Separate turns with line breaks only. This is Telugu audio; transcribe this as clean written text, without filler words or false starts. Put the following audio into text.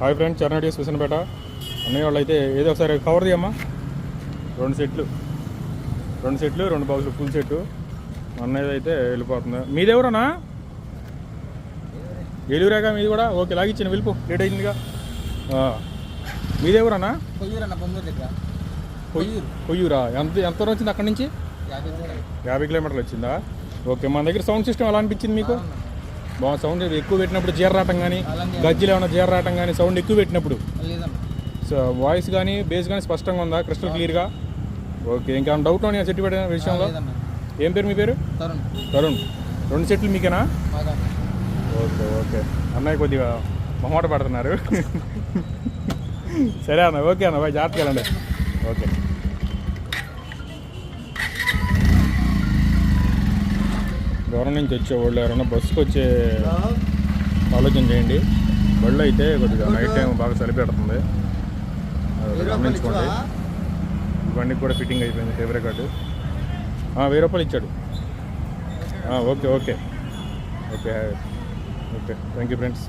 హాయ్ ఫ్రెండ్స్, చరణ్ విసనపేట అన్నయ్య వాళ్ళు అయితే ఏదో ఒకసారి కవర్ తీయమ్మా. 2 సెట్లు 2 బాక్సులు ఫుల్ సెట్టు. అన్నయ్య అయితే వెళ్ళిపోతుంది. మీదెవరన్నా? ఏలూరాగా మీది కూడా? ఓకే, లాగిచ్చాను, వెళ్ళిపో, లేట్ అయిందిగా. మీదెవరన్నా? కొయ్యూరా? ఎంత దూరం వచ్చింది అక్కడి నుంచి? 50 కిలోమీటర్లు వచ్చిందా? ఓకే. మన దగ్గర సౌండ్ సిస్టమ్ ఎలా అనిపించింది మీకు? బాగా సౌండ్ ఎక్కువ పెట్టినప్పుడు జీరరాటం కానీ, గజ్జలు ఏమైనా జీరరాటం కానీ, సౌండ్ ఎక్కువ పెట్టినప్పుడు వాయిస్ కానీ బేస్ కానీ స్పష్టంగా ఉందా? క్రిస్టల్ క్లియర్గా? ఓకే. ఇంకేమైనా డౌట్ ఉన్నాయా సెట్ పెట్టిన విషయంలో? ఏం పేరు మీ పేరు? తరుణ్. 2 సెట్లు మీకేనా? Okay okay. అన్నయ్య కొద్దిగా మొహమాట పడుతున్నారు. సరే అన్న, ఓకే అన్న, బాయ్, జాగ్రత్తగా వెళ్ళండి. ఓకే. దూరం నుంచి వచ్చేవాళ్ళు ఎవరైనా బస్సుకు వచ్చే ఆలోచన చేయండి. బళ్ళు అయితే కొద్దిగా నైట్ టైం బాగా చలి పెడుతుంది, గమనించుకోండి. బండికి కూడా ఫిట్టింగ్ అయిపోయింది టేబుల్ రికార్డు. 1000 రూపాయలు ఇచ్చాడు. Okay okay okay okay. Thank you friends.